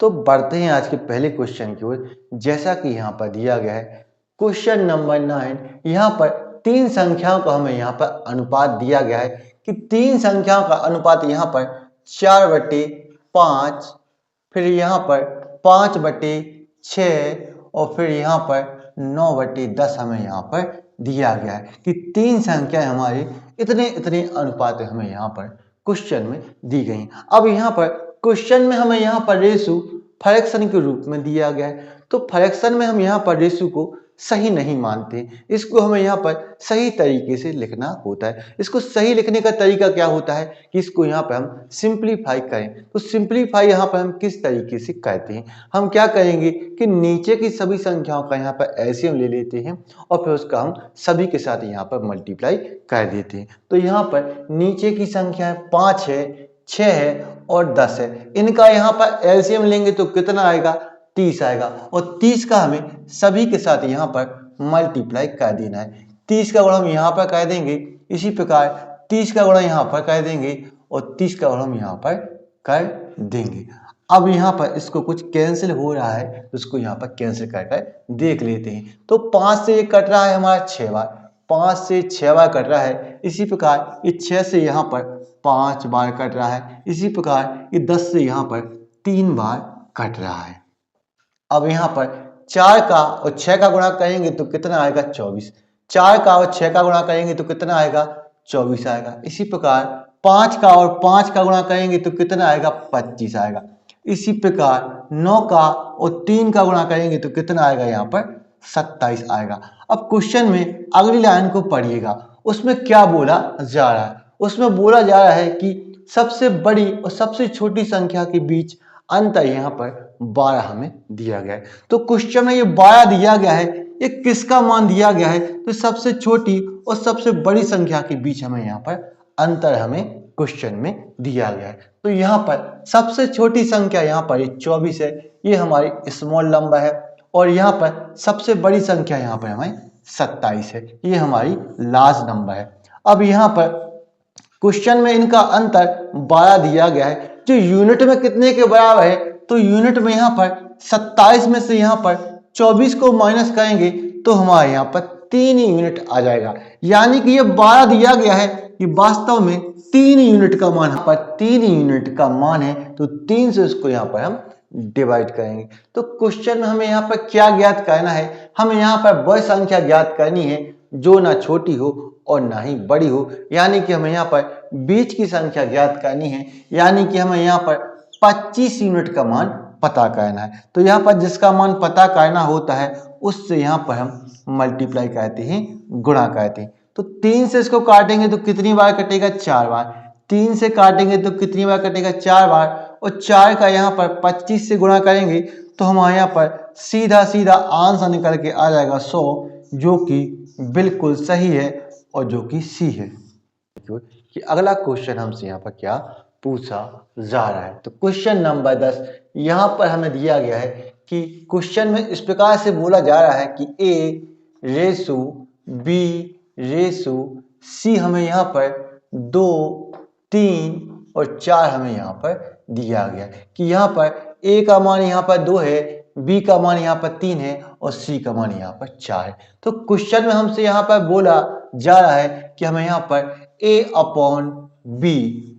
तो बढ़ते हैं आज के पहले क्वेश्चन की ओर। जैसा कि यहाँ पर दिया गया है क्वेश्चन नंबर 9, यहाँ पर तीन संख्याओं का हमें यहाँ पर अनुपात दिया गया है कि तीन संख्याओं का अनुपात यहाँ पर 4/5, फिर यहाँ पर 5/6 और फिर यहाँ पर 9/10 हमें यहाँ पर दिया गया है कि तीन संख्याएं हमारी इतने इतने अनुपात हमें यहाँ पर क्वेश्चन में दी गई। अब यहाँ पर क्वेश्चन में हमें यहाँ पर रेशो फ्रैक्शन के रूप में दिया गया है, तो फ्रैक्शन में हम यहाँ पर रेशो को सही नहीं मानते, इसको हमें यहाँ पर सही तरीके से लिखना होता है। इसको सही लिखने का तरीका क्या होता है कि इसको यहाँ पर हम सिंप्लीफाई करें। तो सिंप्लीफाई यहाँ पर हम किस तरीके से करते हैं, हम क्या करेंगे कि नीचे की सभी संख्याओं का यहाँ पर एलसीएम ले लेते हैं और फिर उसका हम सभी के साथ यहाँ पर मल्टीप्लाई कर देते हैं। तो यहाँ पर नीचे की संख्या 5 है, 6 है और 10 है, इनका यहाँ पर एलसीएम लेंगे तो कितना आएगा, 30 आएगा और 30 का हमें सभी के साथ यहाँ पर मल्टीप्लाई कर देना है। 30 का गुणा हम यहाँ पर कर देंगे, इसी प्रकार 30 का गुणा यहाँ पर कर देंगे और 30 का गुणा हम यहाँ पर कर देंगे। अब यहाँ पर इसको कुछ कैंसिल हो रहा है तो इसको यहाँ पर कैंसिल कर देख लेते हैं। तो 5 से ये कट रहा है हमारा 6 बार, 5 से 6 बार कट रहा है। इसी प्रकार ये 6 से यहाँ पर 5 बार कट रहा है। इसी प्रकार ये 10 से यहाँ पर 3 बार कट रहा है। अब यहाँ पर 4 का और 6 का गुणा करेंगे तो कितना आएगा, 24। 4 का और 6 का गुणा करेंगे तो कितना आएगा, 24 आएगा। इसी प्रकार 5 का और 5 का गुणा करेंगे तो कितना आएगा, 25 आएगा। इसी प्रकार 9 का और 3 का गुणा करेंगे तो कितना आएगा, यहाँ पर 27 आएगा। अब क्वेश्चन में अगली लाइन को पढ़िएगा, उसमें क्या बोला जा रहा है। उसमें बोला जा रहा है कि सबसे बड़ी और सबसे छोटी संख्या के बीच अंतर यहाँ पर 12 हमें दिया गया है। तो क्वेश्चन में ये 12 दिया गया है, ये किसका मान दिया गया है, तो सबसे छोटी और सबसे बड़ी संख्या के बीच हमें यहाँ पर अंतर हमें क्वेश्चन में दिया गया है। तो यहाँ पर सबसे छोटी संख्या यहाँ पर 24 है, ये हमारी स्मॉल नंबर है और यहाँ पर सबसे बड़ी संख्या यहाँ पर हमें 27 है, ये हमारी लार्ज नंबर है। अब यहाँ पर क्वेश्चन में इनका अंतर 12 दिया गया है, जो यूनिट में कितने के बराबर है, तो यूनिट में यहाँ पर 27 में से यहाँ पर 24 को माइनस करेंगे तो हमारे यहाँ पर 3 यूनिट आ जाएगा। यानी कि ये 12 दिया गया है कि वास्तव में 3 यूनिट का मान, यहाँ पर 3 यूनिट का मान है, तो 3 से उसको यहाँ पर हम डिवाइड करेंगे। तो क्वेश्चन में हमें यहाँ पर क्या ज्ञात करना है, हमें यहाँ पर वह संख्या ज्ञात करनी है जो ना छोटी हो और ना ही बड़ी हो, यानी कि हमें यहाँ पर बीच की संख्या ज्ञात करनी है, यानी कि हमें यहाँ पर 25 यूनिट का मान पता करना है। तो यहाँ पर जिसका मान पता करना होता है उससे यहाँ पर हम मल्टीप्लाई करते हैं, गुणा करते हैं। तो 3 से इसको काटेंगे तो कितनी बार कटेगा, 4 बार। 3 से काटेंगे तो कितनी बार कटेगा, 4 बार। और 4 का यहाँ पर 25 से गुणा करेंगे तो हमारे यहाँ पर सीधा सीधा आंसर निकल के आ जाएगा 100, जो कि बिल्कुल सही है और जो कि सी है। कि अगला क्वेश्चन हमसे यहाँ पर क्या पूछा जा रहा है। तो क्वेश्चन नंबर 10 यहाँ पर हमें दिया गया है कि क्वेश्चन में इस प्रकार से बोला जा रहा है कि A/B/C हमें यहाँ पर 2, 3 और 4 हमें यहाँ पर दिया गया कि यहाँ पर A का मान यहाँ पर 2 है, B का मान यहाँ पर 3 है और C का मान यहाँ पर 4 है। तो क्वेश्चन में हमसे यहाँ पर बोला जा रहा है कि हमें यहाँ पर A/B/C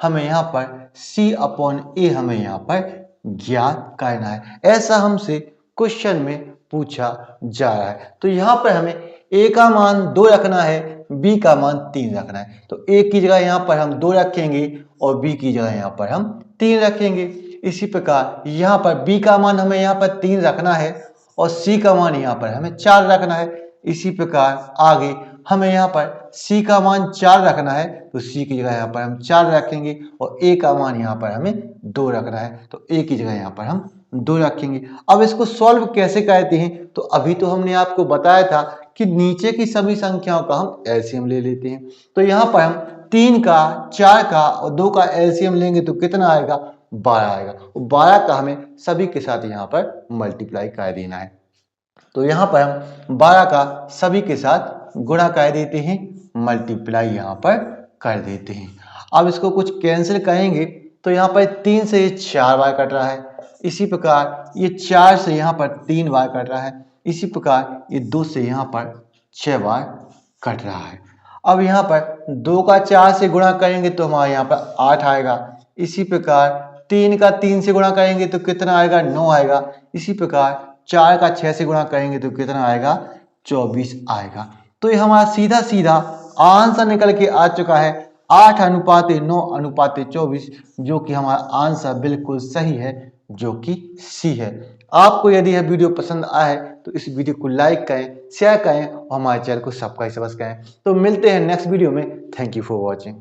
हमें यहाँ पर C/A हमें यहाँ पर ज्ञात करना है। ऐसा हमसे क्वेश्चन में पूछा जा रहा है। तो यहाँ पर हमें A का मान 2 रखना है, B का मान 3 रखना है। तो A की जगह यहाँ पर हम 2 रखेंगे और B की जगह यहाँ पर हम 3 रखेंगे। इसी प्रकार यहाँ पर B का मान हमें यहाँ पर 3 रखना है और C का मान यहाँ पर हमें 4 रखना है। इसी प्रकार आगे हमें यहाँ पर C का मान 4 रखना है, तो C की जगह यहाँ पर हम 4 रखेंगे और A का मान यहाँ पर हमें 2 रखना है, तो A की जगह यहाँ पर हम 2 रखेंगे। अब इसको सॉल्व कैसे करते हैं, तो अभी तो हमने आपको बताया था कि नीचे की सभी संख्याओं का हम एलसीएम ले लेते हैं। तो यहाँ पर हम 3 का, 4 का और 2 का एलसीएम लेंगे तो कितना आएगा, 12 आएगा। 12 का हमें सभी के साथ यहाँ पर मल्टीप्लाई कर देना है। तो यहाँ पर हम 12 का सभी के साथ गुणा कर देते हैं, मल्टीप्लाई यहाँ पर कर देते हैं। अब इसको कुछ कैंसिल करेंगे तो यहाँ पर 3 से ये 4 बार कट रहा है, इसी प्रकार ये 4 से यहाँ पर 3 बार कट रहा है, इसी प्रकार ये 2 से यहाँ पर 6 बार कट रहा है। अब यहाँ पर 2 का 4 से गुणा करेंगे तो हमारे यहाँ पर 8 आएगा, इसी प्रकार 3 का 3 से गुणा करेंगे तो कितना आएगा, 9 आएगा, इसी प्रकार 4 का 6 से गुणा करेंगे तो कितना आएगा, 24 आएगा। तो ये हमारा सीधा सीधा आंसर निकल के आ चुका है 8:9:24, जो कि हमारा आंसर बिल्कुल सही है, जो कि सी है। आपको यदि यह वीडियो पसंद आए तो इस वीडियो को लाइक करें, शेयर करें और हमारे चैनल को सब्सक्राइब करें। तो मिलते हैं नेक्स्ट वीडियो में। Thank you for watching.